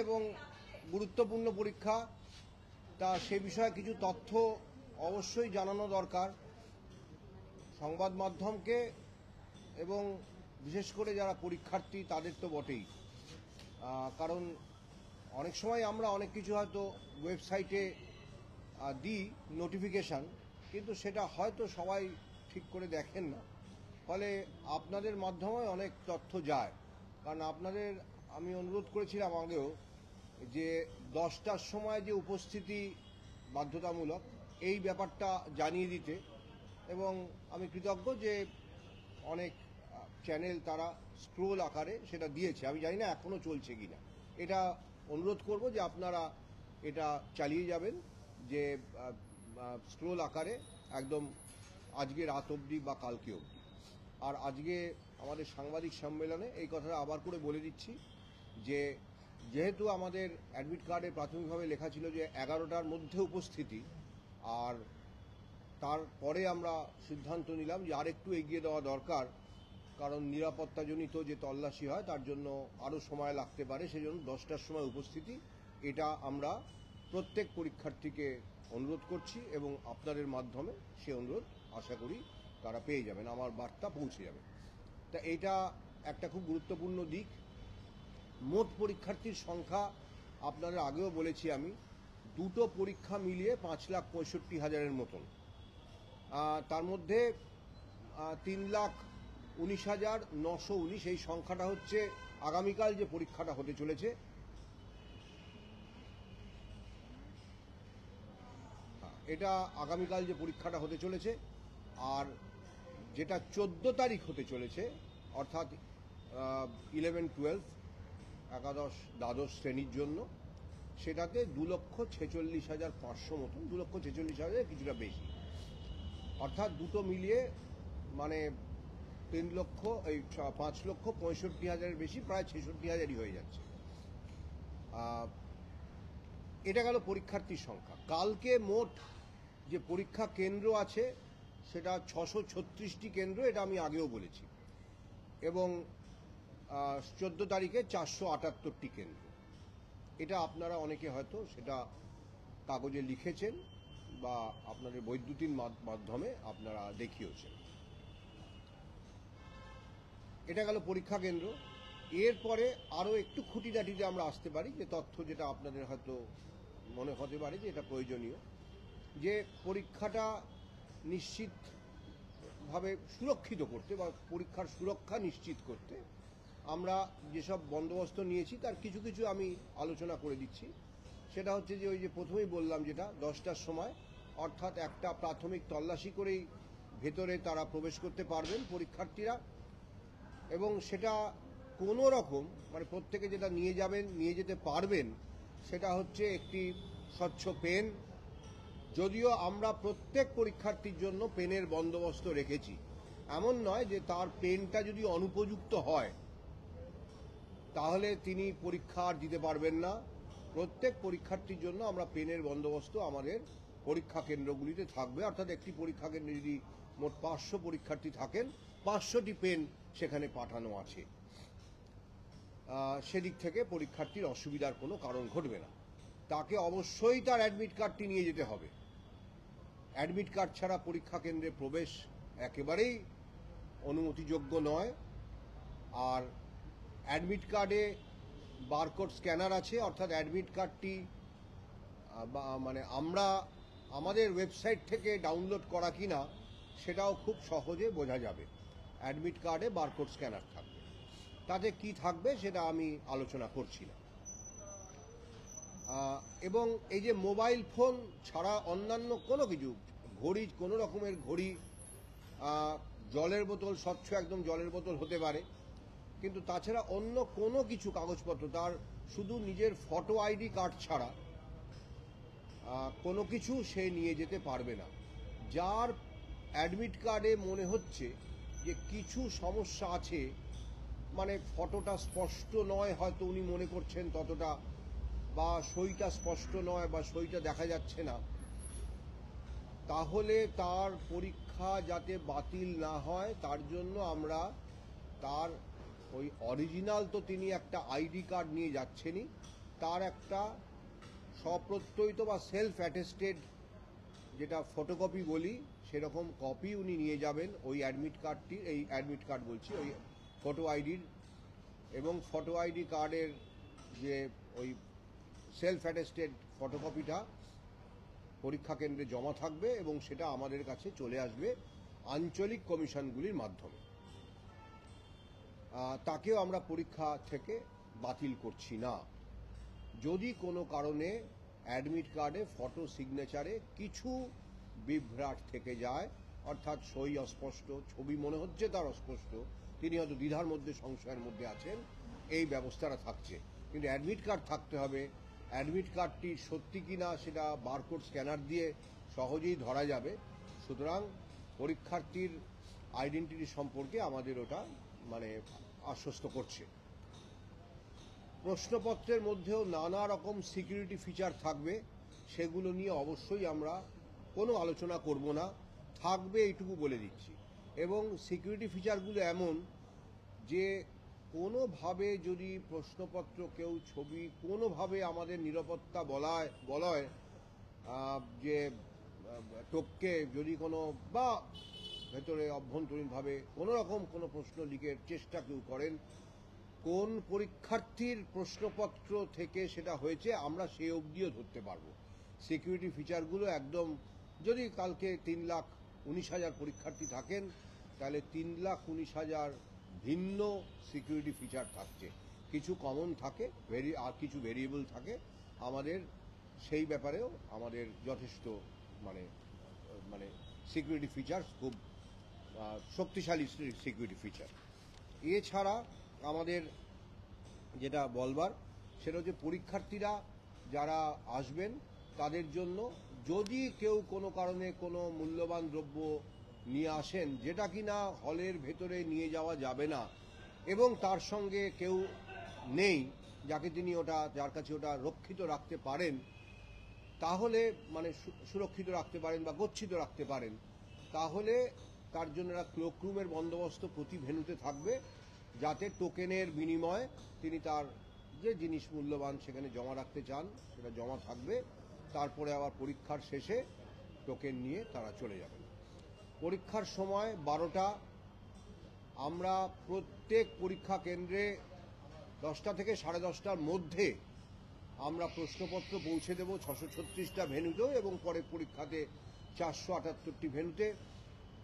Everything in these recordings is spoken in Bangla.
এবং গুরুত্বপূর্ণ পরীক্ষা, তা সে বিষয়ে কিছু তথ্য অবশ্যই জানানো দরকার সংবাদ মাধ্যমকে এবং বিশেষ করে যারা পরীক্ষার্থী তাদের তো বটেই। কারণ অনেক সময় আমরা অনেক কিছু হয়তো ওয়েবসাইটে দিই নোটিফিকেশান, কিন্তু সেটা হয়তো সবাই ঠিক করে দেখেন না, ফলে আপনাদের মাধ্যমে অনেক তথ্য যায়। কারণ আপনাদের আমি অনুরোধ করেছিলাম আগেও যে 10টার সময় যে উপস্থিতি বাধ্যতামূলক এই ব্যাপারটা জানিয়ে দিতে, এবং আমি কৃতজ্ঞ যে অনেক চ্যানেল তারা স্ক্রোল আকারে সেটা দিয়েছে। আমি জানি না এখনও চলছে কি না, এটা অনুরোধ করব যে আপনারা এটা চালিয়ে যাবেন, যে স্ক্রোল আকারে একদম আজকে রাত অবধি বা কালকে অবধি। আর আজকে আমাদের সাংবাদিক সম্মেলনে এই কথাটা আবার করে বলে দিচ্ছি যে যেহেতু আমাদের অ্যাডমিট কার্ডে প্রাথমিকভাবে লেখা ছিল যে 11টার মধ্যে উপস্থিতি, আর তারপরে আমরা সিদ্ধান্ত নিলাম যে আর একটু এগিয়ে দেওয়া দরকার, কারণ নিরাপত্তাজনিত যে তল্লাশি হয় তার জন্য আরও সময় লাগতে পারে, সেজন্য 10টার সময় উপস্থিতি। এটা আমরা প্রত্যেক পরীক্ষার্থীকে অনুরোধ করছি এবং আপনাদের মাধ্যমে সে অনুরোধ আশা করি তারা পেয়ে যাবেন, আমার বার্তা পৌঁছে যাবে। তা এটা একটা খুব গুরুত্বপূর্ণ দিক। মোট পরীক্ষার্থীর সংখ্যা আপনাদের আগেও বলেছি আমি, দুটো পরীক্ষা মিলিয়ে 5,65,000-এর মতন। তার মধ্যে 3,19,919 এই সংখ্যাটা হচ্ছে আগামীকাল যে পরীক্ষাটা হতে চলেছে, এটা আগামীকাল যে পরীক্ষাটা হতে চলেছে। আর যেটা 14 তারিখ হতে চলেছে, অর্থাৎ 11-12 একাদশ দ্বাদশ শ্রেণীর জন্য, সেটাতে 2,46,500 মতন, 2,46,000 কিছুটা বেশি, অর্থাৎ দুটো মিলিয়ে মানে 5,65,000-এর বেশি, প্রায় 66,000-ই হয়ে যাচ্ছে। এটা গেল পরীক্ষার্থীর সংখ্যা। কালকে মোট যে পরীক্ষা কেন্দ্র আছে সেটা 636টি কেন্দ্র, এটা আমি আগেও বলেছি, এবং 14 তারিখে 478টি কেন্দ্র। এটা আপনারা অনেকে হয়তো সেটা কাগজে লিখেছেন বা আপনাদের বৈদ্যুতিন মাধ্যমে আপনারা দেখিয়েছেন। এটা গেল পরীক্ষা কেন্দ্র। এরপরে আরও একটু খুঁটিনাটিতে আমরা আসতে পারি, যে তথ্য যেটা আপনাদের হয়তো মনে হতে পারে যে এটা প্রয়োজনীয়, যে পরীক্ষাটা নিশ্চিতভাবে সুরক্ষিত করতে বা পরীক্ষার সুরক্ষা নিশ্চিত করতে আমরা যেসব বন্দোবস্ত নিয়েছি তার কিছু কিছু আমি আলোচনা করে দিচ্ছি। সেটা হচ্ছে যে ওই যে প্রথমেই বললাম, যেটা 10টার সময়, অর্থাৎ একটা প্রাথমিক তল্লাশি করেই ভেতরে তারা প্রবেশ করতে পারবেন পরীক্ষার্থীরা, এবং সেটা কোনো রকম মানে প্রত্যেকে যেটা নিয়ে যেতে পারবেন সেটা হচ্ছে একটি স্বচ্ছ পেন। যদিও আমরা প্রত্যেক পরীক্ষার্থীর জন্য পেনের বন্দোবস্ত রেখেছি, এমন নয় যে তার পেনটা যদি অনুপযুক্ত হয় তাহলে তিনি পরীক্ষা আর দিতে পারবেন না। প্রত্যেক পরীক্ষার্থীর জন্য আমরা পেনের বন্দোবস্ত আমাদের পরীক্ষা কেন্দ্রগুলিতে থাকবে, অর্থাৎ একটি পরীক্ষা কেন্দ্রে যদি মোট 500 পরীক্ষার্থী থাকেন, 500টি পেন সেখানে পাঠানো আছে। সেদিক থেকে পরীক্ষার্থীর অসুবিধার কোনো কারণ ঘটবে না। তাকে অবশ্যই তার অ্যাডমিট কার্ডটি নিয়ে যেতে হবে। অ্যাডমিট কার্ড ছাড়া পরীক্ষা কেন্দ্রে প্রবেশ একেবারেই অনুমতিযোগ্য নয়। আর অ্যাডমিট কার্ডে বারকোড স্ক্যানার আছে, অর্থাৎ অ্যাডমিট কার্ডটি মানে আমরা আমাদের ওয়েবসাইট থেকে ডাউনলোড করা কিনা সেটাও খুব সহজে বোঝা যাবে। অ্যাডমিট কার্ডে বারকোড স্ক্যানার থাকবে, তাতে কি থাকবে সেটা আমি আলোচনা করছি না। এবং এই যে মোবাইল ফোন ছাড়া অন্যান্য কোনো কিছু, ঘড়ি, কোনো রকমের ঘড়ি, জলের বোতল, স্বচ্ছ একদম জলের বোতল হতে পারে, কিন্তু তাছাড়া অন্য কোনো কিছু কাগজপত্র, তার শুধু নিজের ফটো আইডি কার্ড ছাড়া কোনো কিছু সে নিয়ে যেতে পারবে না। যার অ্যাডমিট কার্ডে মনে হচ্ছে যে কিছু সমস্যা আছে, মানে ফটোটা স্পষ্ট নয়, হয়তো উনি মনে করছেন ততটা, বা সইটা স্পষ্ট নয় বা সইটা দেখা যাচ্ছে না, তাহলে তার পরীক্ষা যাতে বাতিল না হয় তার জন্য আমরা তার ওই অরিজিনাল, তো তিনি একটা আইডি কার্ড নিয়ে যাচ্ছেনই, তার একটা স্বপ্রত্যয়িত বা সেলফ অ্যাটেস্টেড যেটা ফটোকপি বলি সেরকম কপি উনি নিয়ে যাবেন ওই অ্যাডমিট কার্ডটির, এই অ্যাডমিট কার্ড বলছি, ওই ফটো আইডির, এবং ফটো আইডি কার্ডের যে ওই সেলফ অ্যাটেস্টেড ফটোকপিটা পরীক্ষা কেন্দ্রে জমা থাকবে এবং সেটা আমাদের কাছে চলে আসবে আঞ্চলিক কমিশনগুলির মাধ্যমে। তাকেও আমরা পরীক্ষা থেকে বাতিল করছি না। যদি কোনো কারণে অ্যাডমিট কার্ডে ফটো সিগনেচারে কিছু বিভ্রাট থেকে যায়, অর্থাৎ সই অস্পষ্ট, ছবি মনে হচ্ছে তার অস্পষ্ট, তিনি হয়তো দ্বিধার মধ্যে সংশয়ের মধ্যে আছেন, এই ব্যবস্থাটা থাকছে। কিন্তু অ্যাডমিট কার্ড থাকতে হবে। অ্যাডমিট কার্ডটি সত্যি কি না সেটা বারকোড স্ক্যানার দিয়ে সহজেই ধরা যাবে। সুতরাং পরীক্ষার্থীর আইডেন্টিটি সম্পর্কে আমাদের ওটা মানে আশ্বস্ত করছে। প্রশ্নপত্রের মধ্যেও নানা রকম সিকিউরিটি ফিচার থাকবে, সেগুলো নিয়ে অবশ্যই আমরা কোনো আলোচনা করব না, থাকবে এইটুকু বলে দিচ্ছি। এবং সিকিউরিটি ফিচারগুলো এমন যে কোনোভাবে যদি প্রশ্নপত্র কেউ ছবি কোনোভাবে আমাদের নিরাপত্তা বলয় যে টপকে যদি কোনো বা ভেতরে অভ্যন্তরীণভাবে কোনো রকম কোনো প্রশ্ন লিখের চেষ্টা কেউ করেন, কোন পরীক্ষার্থীর প্রশ্নপত্র থেকে সেটা হয়েছে আমরা সে অবধিও ধরতে পারবো। সিকিউরিটি ফিচারগুলো একদম, যদি কালকে 3,19,000 পরীক্ষার্থী থাকেন তাহলে 3,19,000 ভিন্ন সিকিউরিটি ফিচার থাকছে। কিছু কমন থাকে, আর কিছু ভেরিয়েবল থাকে। আমাদের সেই ব্যাপারেও আমাদের যথেষ্ট মানে মানে সিকিউরিটি ফিচার খুব শক্তিশালী সিকিউরিটি ফিচার। এছাড়া আমাদের যেটা বলবার সেটা হচ্ছে পরীক্ষার্থীরা যারা আসবেন তাদের জন্য যদি কেউ কোনো কারণে কোনো মূল্যবান দ্রব্য নিয়ে আসেন যেটা কিনা হলের ভেতরে নিয়ে যাওয়া যাবে না এবং তার সঙ্গে কেউ নেই যাকে তিনি যার কাছে ওটা রক্ষিত রাখতে পারেন, তাহলে মানে সুরক্ষিত রাখতে পারেন বা গচ্ছিত রাখতে পারেন, তাহলে তার জন্য একটা ক্লোকরুমের বন্দোবস্ত প্রতি ভেন্যুতে থাকবে, যাতে টোকেনের বিনিময়ে তিনি তার যে জিনিস মূল্যবান সেখানে জমা রাখতে চান সেটা জমা থাকবে। তারপরে আবার পরীক্ষার শেষে টোকেন নিয়ে তারা চলে যাবেন। পরীক্ষার সময় 12টা। আমরা প্রত্যেক পরীক্ষা কেন্দ্রে 10টা থেকে 10:30টার মধ্যে আমরা প্রশ্নপত্র পৌঁছে দেব 636টা ভেন্যুতেও, এবং পরে পরীক্ষাতে 478টি ভেন্যুতে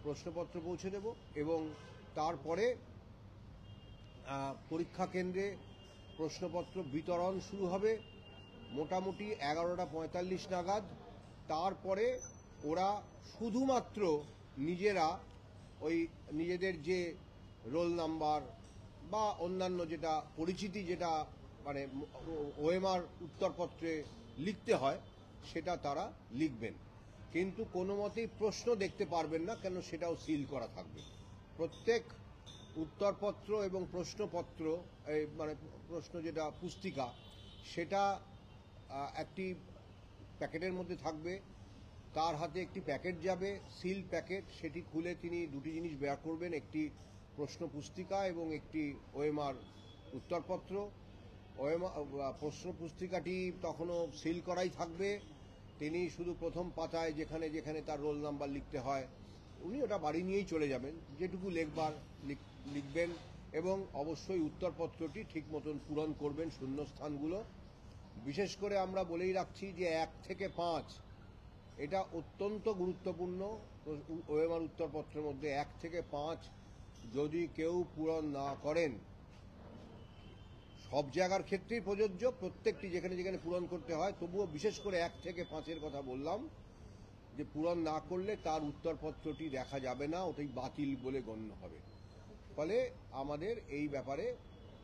প্রশ্নপত্র পৌঁছে দেব। এবং তারপরে পরীক্ষা কেন্দ্রে প্রশ্নপত্র বিতরণ শুরু হবে মোটামুটি 11:45 নাগাদ। তারপরে ওরা শুধুমাত্র নিজেরা ওই নিজেদের যে রোল নাম্বার বা অন্যান্য যেটা পরিচিতি, যেটা মানে ওএমআর উত্তরপত্রে লিখতে হয় সেটা তারা লিখবেন, কিন্তু কোনো মতেই প্রশ্ন দেখতে পারবেন না, কেন সেটাও সিল করা থাকবে। প্রত্যেক উত্তরপত্র এবং প্রশ্নপত্র মানে প্রশ্ন যেটা পুস্তিকা সেটা একটি প্যাকেটের মধ্যে থাকবে, তার হাতে একটি প্যাকেট যাবে, সিল প্যাকেট। সেটি খুলে তিনি দুটি জিনিস বের করবেন, একটি প্রশ্ন পুস্তিকা এবং একটি ওএমআর উত্তরপত্র। প্রশ্ন পুস্তিকাটি তখনও সিল করাই থাকবে, তিনি শুধু প্রথম পাতায় যেখানে যেখানে তার রোল নাম্বার লিখতে হয় উনি ওটা বাড়ি নিয়েই চলে যাবেন, যেটুকু লেখবার লিখবেন, এবং অবশ্যই উত্তরপত্রটি ঠিক মতন পূরণ করবেন শূন্যস্থানগুলো। বিশেষ করে আমরা বলেই রাখছি যে 1 থেকে 5 এটা অত্যন্ত গুরুত্বপূর্ণ। ওএমআর উত্তরপত্রের মধ্যে 1 থেকে 5 যদি কেউ পূরণ না করেন, সব জায়গার ক্ষেত্রেই প্রযোজ্য, প্রত্যেকটি যেখানে যেখানে পূরণ করতে হয়, তবুও বিশেষ করে 1 থেকে 5-এর কথা বললাম, যে পূরণ না করলে তার উত্তরপত্রটি দেখা যাবে না, ওটাই বাতিল বলে গণ্য হবে। ফলে আমাদের এই ব্যাপারে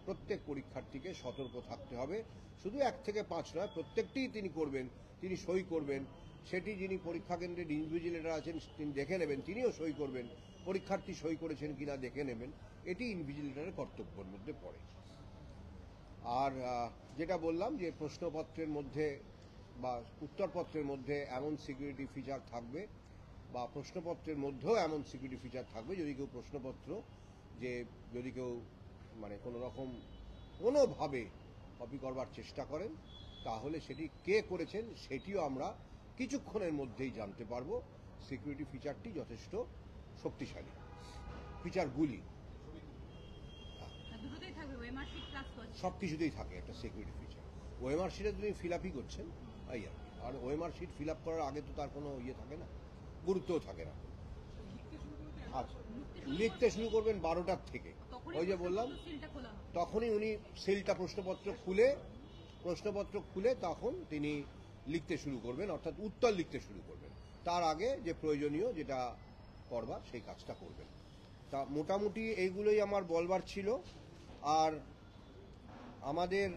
প্রত্যেক পরীক্ষার্থীকে সতর্ক থাকতে হবে। শুধু 1 থেকে 5 নয়, প্রত্যেকটিই তিনি করবেন, তিনি সই করবেন। সেটি যিনি পরীক্ষা কেন্দ্রের ইনভিজিলেটর আছেন তিনি দেখে নেবেন, তিনিও সই করবেন, পরীক্ষার্থী সই করেছেন কিনা দেখে নেবেন। এটি ইনভিজিলেটরের কর্তব্যের মধ্যে পড়ে। আর যেটা বললাম যে প্রশ্নপত্রের মধ্যে বা উত্তরপত্রের মধ্যে এমন সিকিউরিটি ফিচার থাকবে, বা প্রশ্নপত্রের মধ্যেও এমন সিকিউরিটি ফিচার থাকবে, যদি কেউ প্রশ্নপত্র যদি কেউ মানে কোনো রকম কোনোভাবে কপি করবার চেষ্টা করেন, তাহলে সেটি কে করেছেন সেটিও আমরা কিছুক্ষণের মধ্যেই জানতে পারবো। সিকিউরিটি ফিচারটি যথেষ্ট শক্তিশালী, ফিচারগুলি সব কিছুতেই থাকে একটা সিকিউরিটি ফিচার। ওএমআর শিটে তুমি ফিল আপই করছেন এই আর কি। আর ওএমআর শিট ফিল আপ করার আগে তো তার কোনো ইয়ে থাকে না, গুরুত্বও থাকে না। আচ্ছা, লিখতে শুরু করবেন 12টার থেকে, ওই যে বললাম তখনই উনি সিলটা প্রশ্নপত্র খুলে তখন তিনি লিখতে শুরু করবেন, অর্থাৎ উত্তর লিখতে শুরু করবেন। তার আগে যে প্রয়োজনীয় যেটা করবার সেই কাজটা করবেন। তা মোটামুটি এইগুলোই আমার বলবার ছিল। আর আমাদের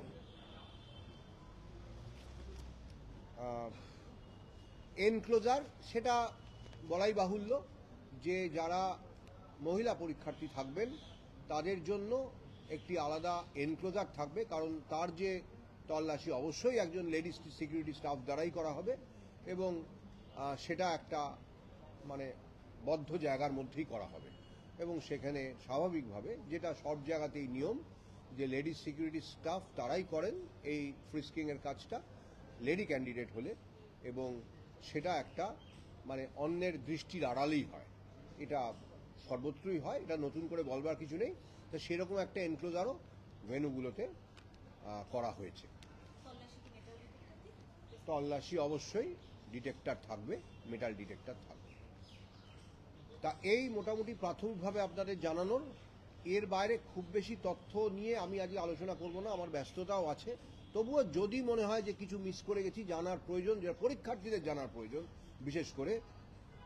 এনক্লোজার সেটা বলাই বাহুল্য যে যারা মহিলা পরীক্ষার্থী থাকবেন তাদের জন্য একটি আলাদা এনক্লোজার থাকবে, কারণ তার যে তল্লাশি অবশ্যই একজন লেডিস সিকিউরিটি স্টাফ দ্বারাই করা হবে এবং সেটা একটা মানে বদ্ধ জায়গার মধ্যেই করা হবে এবং সেখানে স্বাভাবিকভাবে যেটা সব জায়গাতেই নিয়ম যে লেডিস সিকিউরিটি স্টাফ তারাই করেন এই ফ্রিস্কিংয়ের কাজটা লেডি ক্যান্ডিডেট হলে, এবং সেটা একটা মানে অন্যের দৃষ্টির আড়ালেই হয়, এটা সর্বত্রই হয়, এটা নতুন করে বলবার কিছু নেই। তো সেরকম একটা এনক্লোজারও ভেন্যুগুলোতে করা হয়েছে। তল্লাশি অবশ্যই ডিটেক্টর থাকবে, মেটাল ডিটেক্টর থাকবে। তা এই মোটামুটি প্রাথমিকভাবে আপনাদের জানানোর, এর বাইরে খুব বেশি তথ্য নিয়ে আমি আজকে আলোচনা করব না, আমার ব্যস্ততাও আছে। তবুও যদি মনে হয় যে কিছু মিস করে গেছি, জানার প্রয়োজন, যেটা পরীক্ষার্থীদের জানার প্রয়োজন, বিশেষ করে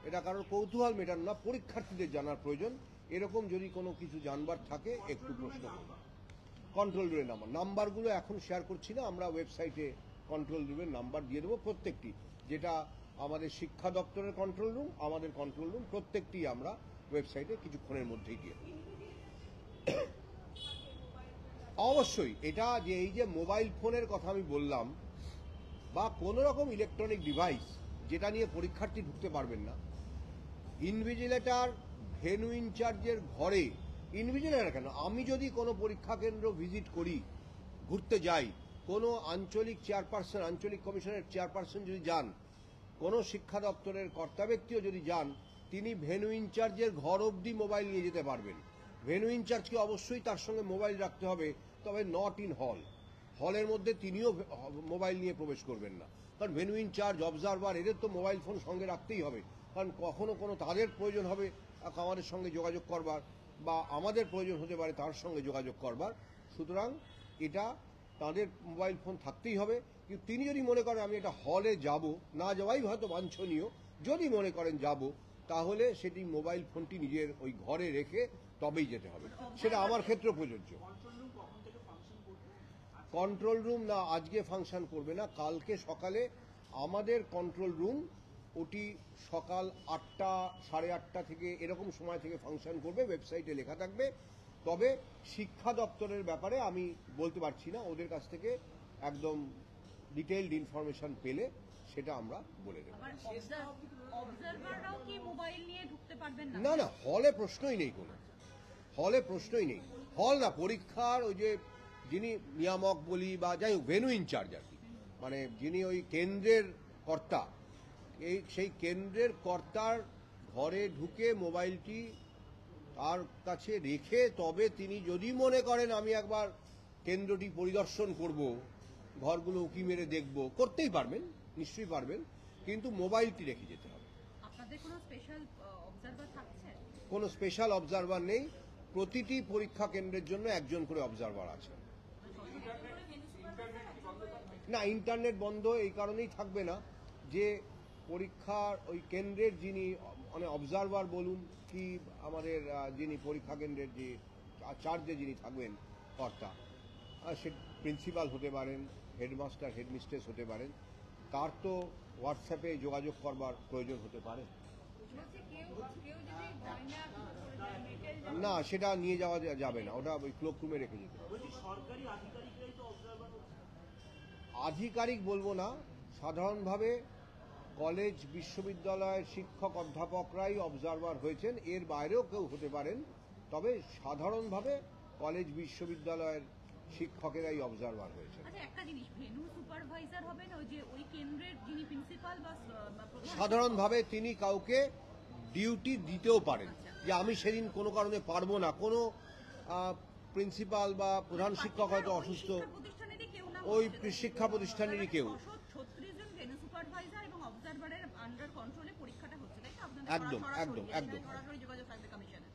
এটা কারোর কৌতূহল মেটানো না, পরীক্ষার্থীদের জানার প্রয়োজন, এরকম যদি কোনো কিছু জানবার থাকে একটু প্রশ্ন করুন। কন্ট্রোল রুমের নাম্বারগুলো এখন শেয়ার করছি না, আমরা ওয়েবসাইটে কন্ট্রোল রুমের নাম্বার দিয়ে দেবো প্রত্যেকটি, যেটা আমাদের শিক্ষা দপ্তরের কন্ট্রোল রুম, আমাদের কন্ট্রোল রুম, প্রত্যেকটি আমরা ওয়েবসাইটে কিছুক্ষণের মধ্যেই দিয়ে দেবো। অবশ্যই এটা যে এই যে মোবাইল ফোনের কথা আমি বললাম বা কোনো রকম ইলেকট্রনিক ডিভাইস যেটা নিয়ে পরীক্ষার্থী ঢুকতে পারবেন না, ইনভিজিলেটর ভেন্যু ইনচার্জের ঘরে, ইনভিজিলেটর কেন, আমি যদি কোনো পরীক্ষা কেন্দ্র ভিজিট করি, ঘুরতে যাই, কোনো আঞ্চলিক চেয়ারপারসন, আঞ্চলিক কমিশনের চেয়ারপারসন যদি যান, কোনো শিক্ষা দপ্তরের কর্তা ব্যক্তিও যদি যান, তিনি ভেন্যু ইনচার্জের ঘর অবধি মোবাইল নিয়ে যেতে পারবেন। ভেন্যু ইনচার্জকে অবশ্যই তার সঙ্গে মোবাইল রাখতে হবে, তবে নট ইন হল। হলের মধ্যে তিনিও মোবাইল নিয়ে প্রবেশ করবেন না, কারণ ভেন্যু ইনচার্জ, অবজারভার, এদের তো মোবাইল ফোন সঙ্গে রাখতেই হবে, কারণ কখনো কোনো তাদের প্রয়োজন হবে আমাদের সঙ্গে যোগাযোগ করবার, বা আমাদের প্রয়োজন হতে পারে তার সঙ্গে যোগাযোগ করবার। সুতরাং এটা তাদের মোবাইল ফোন থাকতেই হবে। কিন্তু তিনি যদি মনে করেন আমি এটা হলে যাব, না যাওয়াই হয়তো বাঞ্ছনীয়, যদি মনে করেন যাব, তাহলে সেটি মোবাইল ফোনটি নিজের ওই ঘরে রেখে তবেই যেতে হবে। সেটা আমার ক্ষেত্রে প্রযোজ্য। কন্ট্রোল রুম না আজকে ফাংশন করবে না, কালকে সকালে আমাদের কন্ট্রোল রুম ওটি সকাল 8টা, 8:30 থেকে এরকম সময় থেকে ফাংশন করবে, ওয়েবসাইটে লেখা থাকবে। তবে শিক্ষা দপ্তরের ব্যাপারে আমি বলতে পারছি না, ওদের কাছ থেকে একদম ডিটেইলড ইনফরমেশন পেলে সেটা আমরা বলে দেব। না না, হলে প্রশ্নই নেই, কোনো হলে প্রশ্নই নেই। হল না, পরীক্ষার ওই যে যিনি নিয়ামক বলি বা যাই হোক ভেন্যু ইনচার্জ আর কি, মানে যিনি ওই কেন্দ্রের কর্তা, সেই কেন্দ্রের কর্তার ঘরে ঢুকে মোবাইলটি তার কাছে রেখে তবে তিনি যদি মনে করেন আমি একবার কেন্দ্রটি পরিদর্শন করব, ঘরগুলো উঁকি মেরে দেখব, করতেই পারবেন, নিশ্চয়ই পারবেন, কিন্তু মোবাইলটি রেখে যেতে হবে। আপনাদের কোনো স্পেশাল অবজারভার থাকছে? কোনো স্পেশাল অবজারভার নেই, প্রতিটি পরীক্ষা কেন্দ্রের জন্য একজন করে অবজারভার আছে। না, ইন্টারনেট বন্ধ এই কারণেই থাকবে না যে পরীক্ষার ওই কেন্দ্রের যিনি মানে অবজারভার বলুন কি আমাদের যিনি পরীক্ষা কেন্দ্রের যে চার্জে যিনি থাকবেন কর্তা, সে প্রিন্সিপাল হতে পারেন, হেডমাস্টার হেডমিস্ট্রেস হতে পারেন, তার তো হোয়াটসঅ্যাপে যোগাযোগ করবার প্রয়োজন হতে পারে। না, সেটা নিয়ে যাওয়া যাবে না, ওটা ওই ক্লোক রুমে রেখে যেতে হবে। আধিকারিক বলবো না, সাধারণভাবে কলেজ বিশ্ববিদ্যালয়ের শিক্ষক অধ্যাপকরাই অবজারভার হয়েছেন, এর বাইরেও কেউ হতে পারেন, তবে সাধারণভাবে কলেজ বিশ্ববিদ্যালয়ের শিক্ষকেরাই অবজারভার হয়েছে। আচ্ছা, একটা জিনিস, ভেন্যু সুপারভাইজার হবেন ওই যে ওই কেন্দ্রের যিনি প্রিন্সিপাল বা সাধারণভাবে তিনি কাউকে ডিউটি দিতেও পারেন, যে আমি সেদিন কোনো কারণে পারবো না, কোনো প্রিন্সিপাল বা প্রধান শিক্ষক হয়তো অসুস্থ, ওই শিক্ষা প্রতিষ্ঠানেরই কেউ। 36 জন ভেন্যু সুপারভাইজার এবং অবজারভারের আন্ডার কন্ট্রোলে পরীক্ষাটা হচ্ছে, তাই তো? আপনাদের একদম একদম একদম সরাসরি যোগাযোগ থাকবে কমিশনের।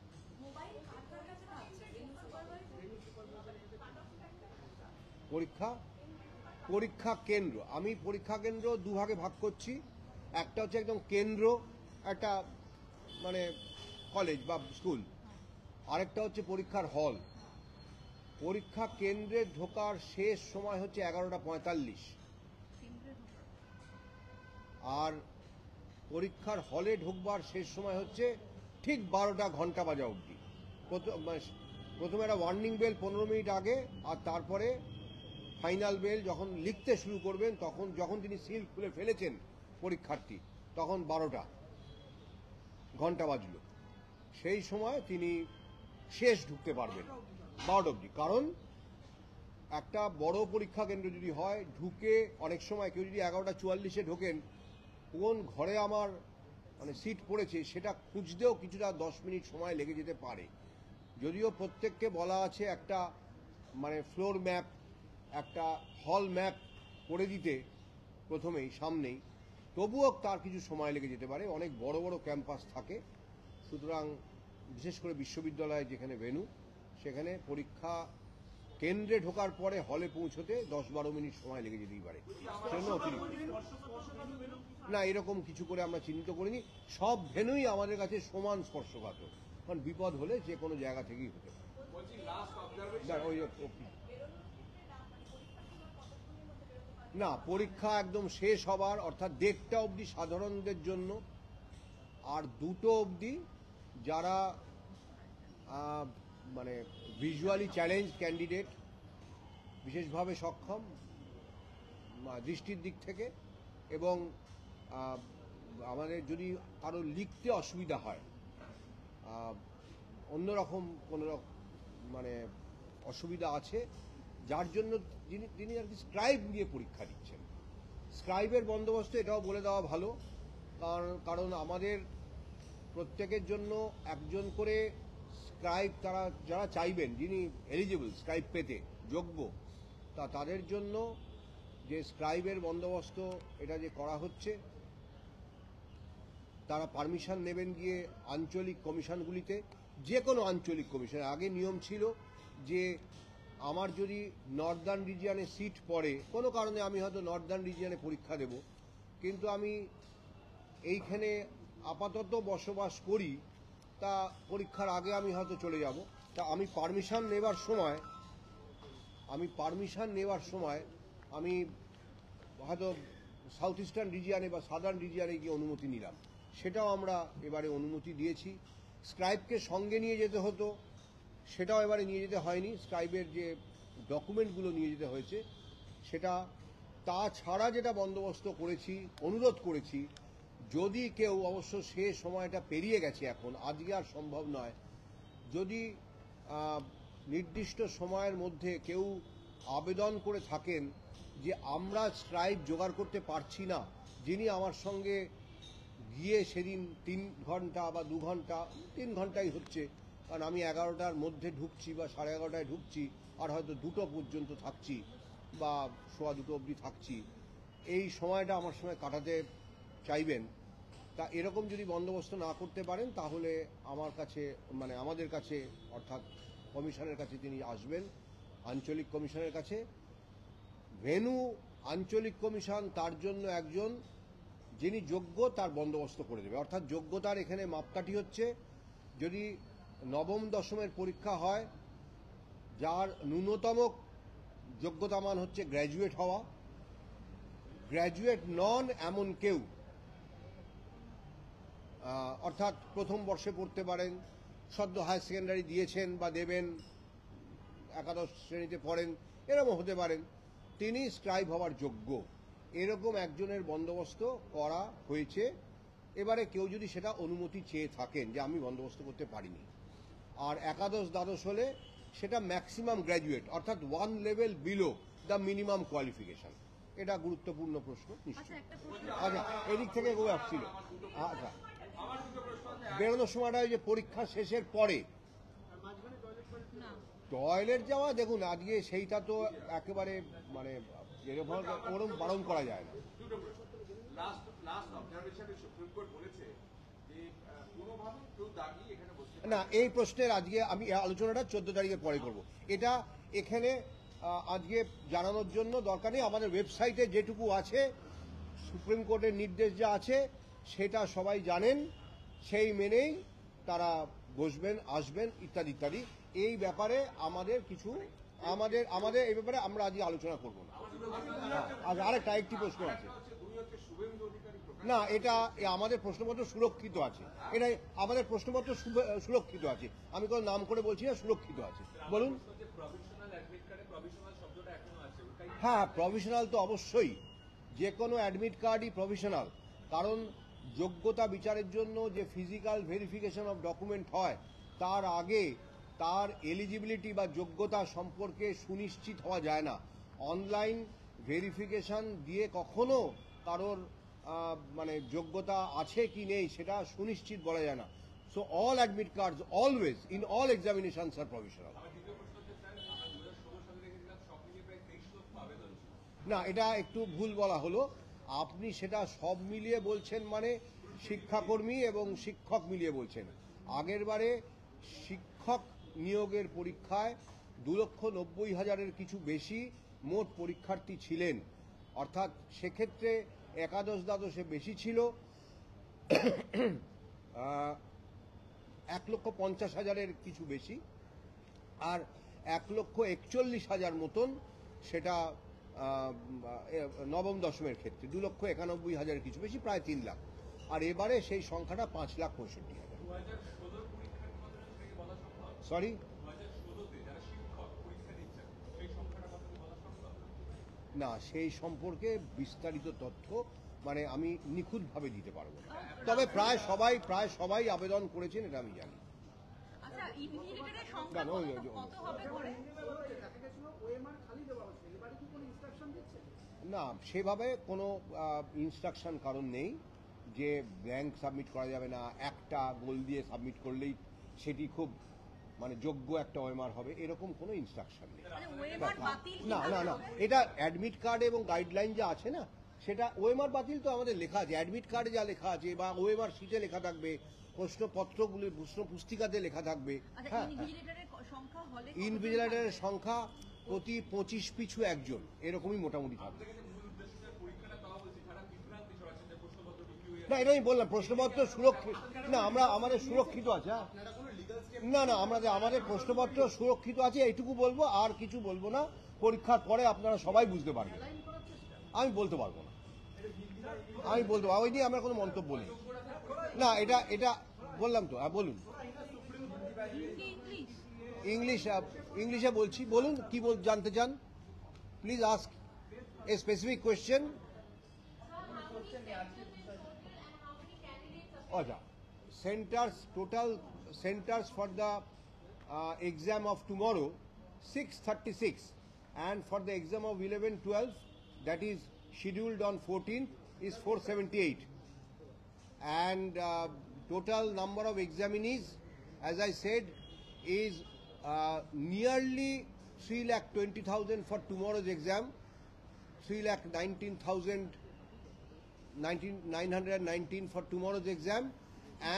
পরীক্ষা কেন্দ্র, আমি পরীক্ষা কেন্দ্র দুভাগে ভাগ করছি। একটা হচ্ছে একদম কেন্দ্র, একটা মানে কলেজ বা স্কুল, আরেকটা হচ্ছে পরীক্ষার হল। পরীক্ষা কেন্দ্রে ঢোকার শেষ সময় হচ্ছে 11:45, আর পরীক্ষার হলে ঢুকবার শেষ সময় হচ্ছে ঠিক 12টা ঘন্টা বাজা অবধি। প্রথমে একটা ওয়ার্নিং বেল 15 মিনিট আগে, আর তারপরে ফাইনাল বেল যখন লিখতে শুরু করবেন, তখন যখন তিনি সিল খুলে ফেলেছেন পরীক্ষার্থী, তখন 12টা ঘন্টা বাজলো। সেই সময় তিনি শেষ ঢুকতে পারবেন 12টা অবধি। কারণ একটা বড় পরীক্ষা কেন্দ্র যদি হয়, ঢুকে অনেক সময় কেউ যদি 11:44-এ ঢোকেন, কোন ঘরে আমার মানে সিট পড়েছে সেটা খুঁজতেও কিছুটা 10 মিনিট সময় লেগে যেতে পারে। যদিও প্রত্যেককে বলা আছে একটা মানে ফ্লোর ম্যাপ, একটা হল ম্যাপ করে দিতে প্রথমেই সামনেই, তবুও তার কিছু সময় লেগে যেতে পারে। অনেক বড় বড় ক্যাম্পাস থাকে, সুতরাং বিশেষ করে বিশ্ববিদ্যালয়ে যেখানে ভেন্যু, সেখানে পরীক্ষা কেন্দ্রে ঢোকার পরে হলে পৌঁছতে 10-12 মিনিট সময় লেগে যেতেই পারে। সেজন্য অতিরিক্ত না, এরকম কিছু করে আমরা চিহ্নিত করিনি। সব ভেন্যুই আমাদের কাছে সমান স্পর্শকাতর, কারণ বিপদ হলে যে কোনো জায়গা থেকেই হতে পারে। না, পরীক্ষা একদম শেষ হবার অর্থাৎ 1:30 অবধি সাধারণদের জন্য, আর 2টো অবধি যারা মানে ভিজুয়ালি চ্যালেঞ্জ ক্যান্ডিডেট, বিশেষভাবে সক্ষম দৃষ্টির দিক থেকে, এবং আমাদের যদি কারো লিখতে অসুবিধা হয়, অন্যরকম কোনো মানে অসুবিধা আছে, যার জন্য তিনি আর কি স্ক্রাইব নিয়ে পরীক্ষা দিচ্ছেন। স্ক্রাইবের বন্দোবস্ত এটাও বলে দেওয়া ভালো, কারণ আমাদের প্রত্যেকের জন্য একজন করে স্ক্রাইব, তারা যারা চাইবেন, যিনি এলিজিবল স্ক্রাইব পেতে যোগ্য, তাদের জন্য যে স্ক্রাইবের বন্দোবস্ত এটা যে করা হচ্ছে, তারা পারমিশন নেবেন গিয়ে আঞ্চলিক কমিশনগুলিতে, যে কোনো আঞ্চলিক কমিশন। আগে নিয়ম ছিল যে আমার যদি নর্দার্ন রিজিয়নে সিট পড়ে, কোনো কারণে আমি হয়তো নর্দার্ন রিজিয়নে পরীক্ষা দেব, কিন্তু আমি এইখানে আপাতত বসবাস করি, তা পরীক্ষার আগে আমি হয়তো চলে যাব, তা আমি পারমিশন নেবার সময় আমি হয়তো সাউথ ইস্টার্ন রিজিয়নে বা সাদার্ন রিজিয়নে গিয়ে অনুমতি নিলাম, সেটাও আমরা এবারে অনুমতি দিয়েছি। স্ক্রাইবকে সঙ্গে নিয়ে যেতে হতো, সেটাও এবারে নিয়ে যেতে হয়নি। স্ক্রাইবের যে ডকুমেন্টগুলো নিয়ে যেতে হয়েছে সেটা, তাছাড়া যেটা বন্দোবস্ত করেছি, অনুরোধ করেছি, যদি কেউ, অবশ্য সে সময়টা পেরিয়ে গেছে এখন, আজকে আর সম্ভব নয়, যদি নির্দিষ্ট সময়ের মধ্যে কেউ আবেদন করে থাকেন যে আমরা স্ক্রাইব জোগাড় করতে পারছি না, যিনি আমার সঙ্গে গিয়ে সেদিন 3 ঘন্টা বা 2 ঘন্টা, 3 ঘন্টাই হচ্ছে, কারণ আমি 11টার মধ্যে ঢুকছি বা 11:30টায় ঢুকছি, আর হয়তো 2টো পর্যন্ত থাকছি বা 1:15 অবধি থাকছি, এই সময়টা আমার সঙ্গে কাটাতে চাইবেন, তা এরকম যদি বন্দোবস্ত না করতে পারেন, তাহলে আমার কাছে মানে আমাদের কাছে অর্থাৎ কমিশনের কাছে তিনি আসবেন, আঞ্চলিক কমিশনের কাছে। ভেন্যু আঞ্চলিক কমিশন তার জন্য একজন যিনি যোগ্য তার বন্দোবস্ত করে দেবে। অর্থাৎ যোগ্যতার এখানে মাপকাঠি হচ্ছে, যদি নবম দশমের পরীক্ষা হয়, যার ন্যূনতম যোগ্যতা মান হচ্ছে গ্র্যাজুয়েট হওয়া, গ্র্যাজুয়েট নন এমন কেউ, অর্থাৎ প্রথম বর্ষে পড়তে পারেন, সদ্য হায়ার সেকেন্ডারি দিয়েছেন বা দেবেন, একাদশ শ্রেণীতে পড়েন, এরকম হতে পারেন, তিনি স্ক্রাইব হওয়ার যোগ্য, এরকম একজনের বন্দোবস্ত করা হয়েছে। এবারে কেউ যদি সেটা অনুমতি চেয়ে থাকেন যে আমি বন্দোবস্ত করতে পারিনি, আর একাদশ দ্বাদশ হলে সেটা ম্যাক্সিমাম গ্র্যাজুয়েট, অর্থাৎ one level below the minimum qualification. এটা গুরুত্বপূর্ণ প্রশ্ন আচ্ছা নিশ্চয়ই। একটা প্রশ্ন আচ্ছা, এদিক থেকে কেউ আসছিল। আচ্ছা, বেরোনোর সময়টা ওই যে পরীক্ষা শেষের পরে না টয়লেট যাওয়া, দেখুন আজকে সেইটা তো একেবারে মানে এরকম ওরম বারণ করা যায় না। লাস্ট অবজারভেশনে সুপ্রিম কোর্ট বলেছে যে কোনোভাবে কেউ দাগিয়ে এখানে বসতে না, এই প্রশ্নের আজকে আমি এই আলোচনাটা 14 তারিখের পরে করব। এটা এখানে আজকে জানানোর জন্য দরকার নেই। আমাদের ওয়েবসাইটে যেটুকু আছে, সুপ্রিম কোর্টের নির্দেশ যা আছে সেটা সবাই জানেন, সেই মেনেই তারা বসবেন, আসবেন, ইত্যাদি ইত্যাদি। এই ব্যাপারে আমাদের কিছু আমাদের এই ব্যাপারে আমরা আজকে আলোচনা করব না। আর আরেকটা একটি প্রশ্ন আছে। শুভেন্দু অধিকারী না, এটা আমাদের প্রশ্নপত্র সুরক্ষিত আছে, এটা আমাদের প্রশ্নপত্র সুরক্ষিত আছে। আমি কোনো নাম করে বলছি না, সুরক্ষিত আছে। বলুন। হ্যাঁ, প্রভিশনাল তো অবশ্যই, যে কোনো অ্যাডমিট কার্ডই প্রভিশনাল। কারণ যোগ্যতা বিচারের জন্য যে ফিজিক্যাল ভেরিফিকেশন অফ ডকুমেন্ট হয়, তার আগে তার এলিজিবিলিটি বা যোগ্যতা সম্পর্কে সুনিশ্চিত হওয়া যায় না। অনলাইন ভেরিফিকেশন দিয়ে কখনো কারোর মানে যোগ্যতা আছে কি নেই সেটা সুনিশ্চিত বলা যায় না। So all admit cards always in all examinations are provisional. না, এটা একটু ভুল বলা হলো। আপনি সেটা সব মিলিয়ে বলছেন, মানে শিক্ষাকর্মী এবং শিক্ষক মিলিয়ে বলছেন। আগের বারে শিক্ষক নিয়োগের পরীক্ষায় 2,90,000-এর কিছু বেশি মোট পরীক্ষার্থী ছিলেন, অর্থাৎ সেক্ষেত্রে একাদশ দ্বাদশে বেশি ছিল 1,50,000-এর কিছু বেশি, আর 1,41,000 মতন সেটা নবম দশমের ক্ষেত্রে 2,91,000 কিছু বেশি, প্রায় 3 লাখ। আর এবারে সেই সংখ্যাটা 5,65,000। সরি, না, সেই সম্পর্কে বিস্তারিত তথ্য মানে আমি নিখুঁতভাবে দিতে পারবো না। তবে প্রায় সবাই আবেদন করেছেন, এটা আমি জানি। আচ্ছা ইনভিজিলেটরের সংখ্যা না, কত হবে করে? না, সেভাবে কোনো ইনস্ট্রাকশন কারণ নেই যে ব্ল্যাঙ্ক সাবমিট করা যাবে না, একটা গোল দিয়ে সাবমিট করলেই সেটি খুব মানে যোগ্য একটা ওএমআর হবে, এরকম কোনো ইনস্ট্রাকশন নেই। মানে ওএমআর বাতিল না না না, এটা অ্যাডমিট কার্ড এবং গাইডলাইন যা আছে না, সেটা ওএমআর বাতিল তো আমাদের লেখা আছে, অ্যাডমিট কার্ডে যা লেখা আছে বা ওএমআর শিটে লেখা থাকবে, প্রশ্নপত্রগুলি প্রশ্ন পুস্তিকাতে লেখা থাকবে। আচ্ছা হ্যাঁ, ইনভিজিলেটরের সংখ্যা হলে ইনভিজিলেটরের সংখ্যা প্রতি 25 পিছু একজন, এরকমই মোটামুটি থাকবে। না, এটা আমি বললাম প্রশ্নপত্র সুরক্ষিত। না, আমাদের সুরক্ষিত আছে। না না, আমাদের প্রশ্নপত্র সুরক্ষিত আছে, এইটুকু বলবো, আর কিছু বলবো না। পরীক্ষার পরে আপনারা সবাই বুঝতে পারবেন। আমি বলতে পারবো না, ওই নিয়ে আমরা কোনো মন্তব্য নেই। না, এটা বললাম তো। বলুন। ইংলিশে বলছি, বলুন কি জানতে চান। Please ask a specific question. আচ্ছা, total centers for the exam of tomorrow 636, and for the exam of 11-12 that is scheduled on 14th is 478, and total number of examinees, as I said, is nearly 3,20,000 for tomorrow's exam, 3,19,919 for tomorrow's exam,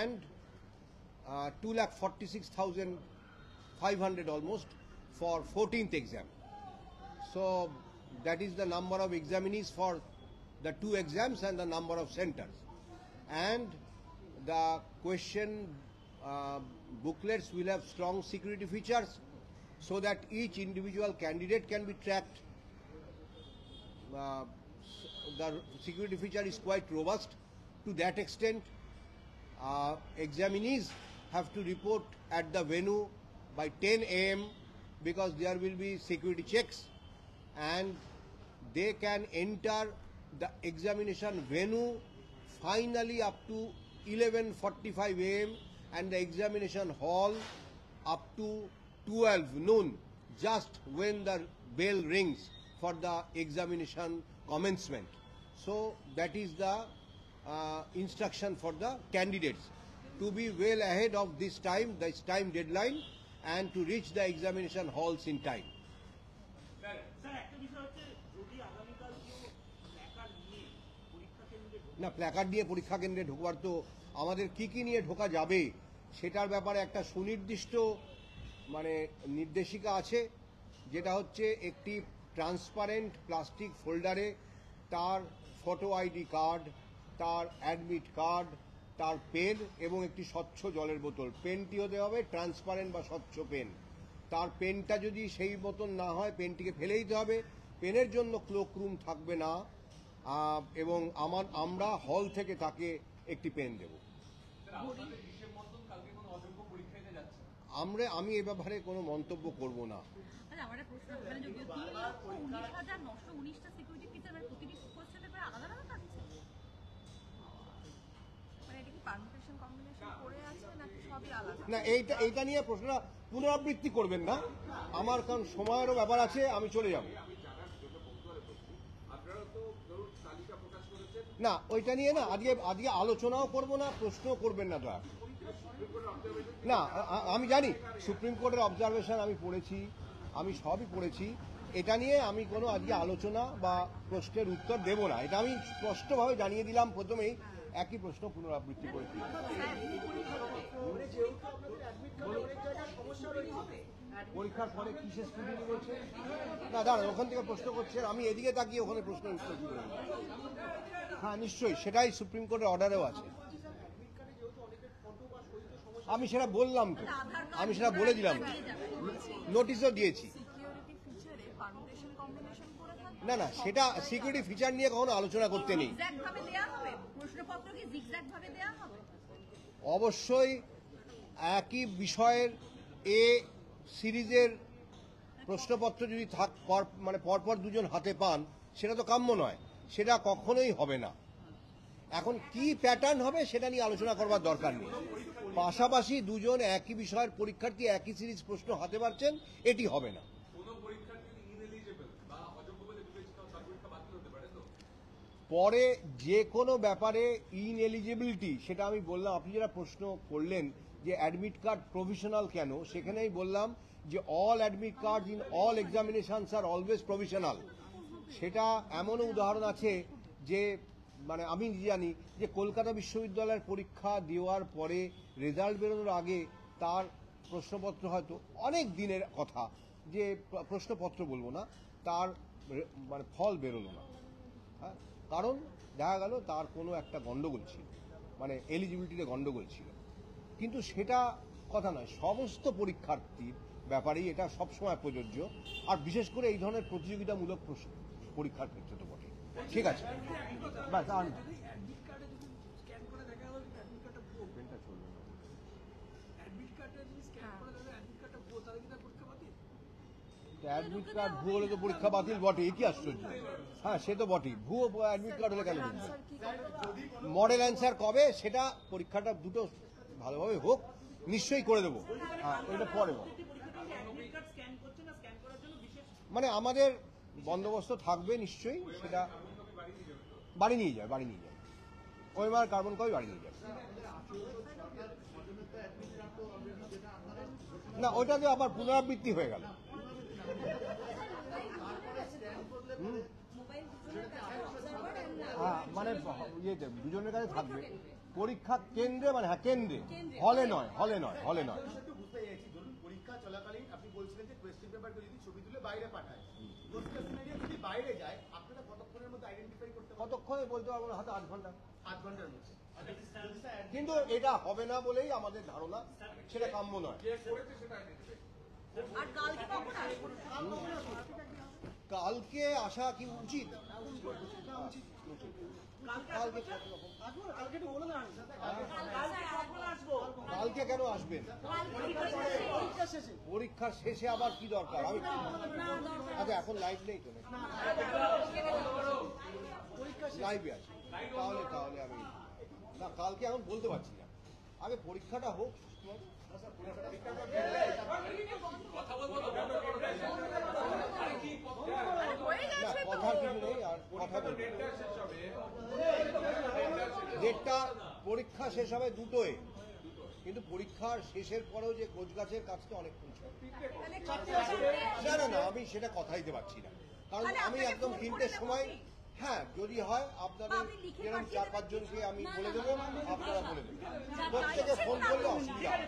and 2,46,500 almost for 14th exam. So that is the number of examinees for the two exams and the number of centers. And the question booklets will have strong security features so that each individual candidate can be tracked. The security feature is quite robust to that extent. Examinees have to report at the venue by 10 a.m. because there will be security checks, and they can enter the examination venue finally up to 11:45 a.m. and the examination hall up to 12 noon, just when the bell rings for the examination commencement. So that is the instruction for the candidates to be well ahead of this time deadline, and to reach the examination halls in time. Sir একটা বিষয় হচ্ছে যদি আগামীকাল কেউ প্ল্যাকার্ড নিয়ে পরীক্ষা কেন্দ্রে ঢোকে, না, প্ল্যাকার্ড নিয়ে পরীক্ষা কেন্দ্রে ঢোকবার তো আমাদের কি নিয়ে ঢোকা যাবে সেটার ব্যাপারে একটা সুনির্দিষ্ট মানে নির্দেশিকা আছে, যেটা হচ্ছে একটি ট্রান্সপারেন্ট প্লাস্টিক ফোল্ডারে তার ফটো আইডি কার্ড, তার অ্যাডমিট কার্ড, তার পেন এবং একটি স্বচ্ছ জলের বোতল। পেনটি হতে হবে ট্রান্সপারেন্ট বা স্বচ্ছ পেন। তার পেনটা যদি সেই মতন না হয় পেনটিকে ফেলে দিতে হবে। পেনের জন্য ক্লোক রুম থাকবে না, এবং আমরা হল থেকে তাকে একটি পেন দেব। আমি এ ব্যাপারে কোনো মন্তব্য করব না। আচ্ছা, আমার একটা প্রশ্ন, মানে যদি 3,19,919টা সিকিউরিটি ফিচার মানে প্রতিটি পোস্টের করে আলাদা আলাদা থাকছে, মানে এটা কি পারমিটেশন কম্বিনেশন করে আছে নাকি সবই আলাদা? না, এইটা নিয়ে প্রশ্নটা পুনরাবৃত্তি করবেন না আমার, কারণ সময়েরও ব্যাপার আছে, আমি চলে যাব। আমি জানার জন্য বন্ধুরা বলছি, আপনারা তো ধরুন তালিকা প্রকাশ করেছেন, না, ওইটা নিয়ে না আজকে আলোচনাও করব না, প্রশ্নও করবেন না দয়া। না, আমি জানি সুপ্রিম কোর্টের অবজারভেশন আমি পড়েছি, আমি সবই পড়েছি। এটা নিয়ে আমি কোনো আজকে আলোচনা বা প্রশ্নের উত্তর দেব না, এটা আমি স্পষ্টভাবে জানিয়ে দিলাম প্রথমেই। একই প্রশ্ন পুনরাবৃত্তি করেছি। পরীক্ষার পরে কিসের স্টুডেন্ট বলছে? না দাঁড়ান, ওখান থেকে প্রশ্ন করছেন, আমি এদিকে তাকিয়ে ওখানে প্রশ্নের উত্তর কি করব? হ্যাঁ নিশ্চয়ই, সেটাই সুপ্রিম কোর্টের অর্ডারেও আছে। আমি সেটা বললাম তো, আমি সেটা বলে দিলাম, নোটিশও দিয়েছি। না না, সেটা সিকিউরিটি ফিচার নিয়ে কখনো আলোচনা করতে নেই। জিগজ্যাগ ভাবে দেয়া হবে প্রশ্নপত্র, কি জিগজ্যাগ ভাবে দেয়া হবে? অবশ্যই একই বিষয়ের এ সিরিজের প্রশ্নপত্র যদি মানে পরপর দুজন হাতে পান, সেটা তো কাম্য নয়, সেটা কখনোই হবে না। এখন কি প্যাটার্ন হবে সেটা নিয়ে আলোচনা করবার দরকার নেই। পাশাপাশি দুজন একই বিষয়ের পরীক্ষার্থী একই সিরিজ প্রশ্ন হাতে পারছেন, এটি হবে না। কোনো পরীক্ষার্থী ইনএলিজিবল বা অযোগ্য বলে বিবেচিত তার পরীক্ষা বাতিল হতে পারে তো? পরে যে কোনো ব্যাপারে ইনএলিজিবিলিটি, সেটা আমি বললাম। আপনি যারা প্রশ্ন করলেন যে অ্যাডমিট কার্ড প্রভিশনাল কেন, সেখানেই বললাম যে all admit card in all examinations are always provisional. সেটা এমনও উদাহরণ আছে যে মানে আমি নিজে জানি যে কলকাতা বিশ্ববিদ্যালয়ের পরীক্ষা দেওয়ার পরে রেজাল্ট বেরোনোর আগে তার প্রশ্নপত্র হয়তো অনেক দিনের কথা, যে প্রশ্নপত্র বলবো না, তার মানে ফল বেরোলো না। হ্যাঁ, কারণ দেখা গেল তার কোনো একটা গন্ডগোল ছিল, মানে এলিজিবিলিটিতে গন্ডগোল ছিল। কিন্তু সেটা কথা নয়, সমস্ত পরীক্ষার্থীর ব্যাপারেই এটা সবসময় প্রযোজ্য, আর বিশেষ করে এই ধরনের প্রতিযোগিতামূলক পরীক্ষার ক্ষেত্রে তো বটে। ঠিক আছে, বাস আর না। অ্যাডমিট কার্ডে যদি স্ক্যান করে দেখা গেল অ্যাডমিট কার্ডটা ভুয়ো, অ্যাডমিট কার্ডে যদি স্ক্যান করে দেখা অ্যাডমিট কার্ডটা ভুয়ো, তাহলে কি তার পরীক্ষা বাতিল? অ্যাডমিট কার্ড ভুয়ো হলে তো পরীক্ষা বাতিল বটে, কি আশ্চর্য। হ্যাঁ, সে তো বটেই, ভুয়ো অ্যাডমিট কার্ড হলে কেন? মডেল অ্যান্সার কবে, সেটা পরীক্ষাটা দুটো ভালোভাবে হোক, নিশ্চয়ই করে দেবো। হ্যাঁ, ওইটা পরে অ্যাডমিট কার্ড স্ক্যান করছে না, স্ক্যান করার জন্য বিশেষ মানে আমাদের বন্দোবস্ত থাকবে নিশ্চয়ই, সেটা বাড়ি নিয়ে যাবে, ওইবার কার্বন কপি বাড়ি নিয়ে যাবে। না, ওইটাতে আবার পুনরাবৃত্তি হয়ে গেল। হ্যাঁ, মানে ইয়েতে দুজনের কাছে থাকবে পরীক্ষা কেন্দ্রে, মানে হ্যাঁ কেন্দ্রে, হলে নয়। একটু বুঝতে চাইছি, ধরুন পরীক্ষা চলাকালীন আপনি বলছিলেন যে কোয়েশ্চেন পেপারকে যদি ছবি তুলে বাইরে পাঠায়, যদি বাইরে যায় আপনারা কতক্ষণের মধ্যে আইডেন্টিফাই করতে পারবেন? কতক্ষণে বলতে পারবো না, হয়তো 8 ঘন্টা। 8 ঘন্টার মধ্যে। কিন্তু এটা হবে না বলেই আমাদের ধারণা, সেটা কাম্য নয়। যে করেছে সেটা আইডেন্টিফাই। আর কালকে কখন আসবে? কালকে আসা কি উচিত? কালকে কালকে কেন আসবেন? পরীক্ষার শেষে আবার কি দরকার? আমি আচ্ছা, এখন লাইভ নেই তো, লাইভে আছে, তাহলে আমি না, কালকে এখন বলতে পারছি না, আগে পরীক্ষাটা হোক সুষ্ঠুভাবে। হয়ে না গেছে তো। কথা কিছু নেই আর কথা বলবো ডেটটা শেষ হবে ডেটটা পরীক্ষা শেষ হবে দুটোয়, কিন্তু পরীক্ষার শেষের পরেও যে গোছগাছের কাজটা অনেকক্ষণ চলে। তাহলে কত না না আমি সেটা কথা দিতে পারছি না, কারণ তাহলে আমি আপনাকে একদম ফোন করে তিনটের দেবো সময়, কি? হ্যাঁ যদি হয় আপনাদের বা আপনি লিখে যেরকম পাঠিয়ে 4-5 জনকে আমি না, বলে না, দেবো, না, না, আপনারা না, বলে দেবেন। যা প্রত্যেকে চাইছেন ফোন তা করলে বলুন। অসুবিধা হবে।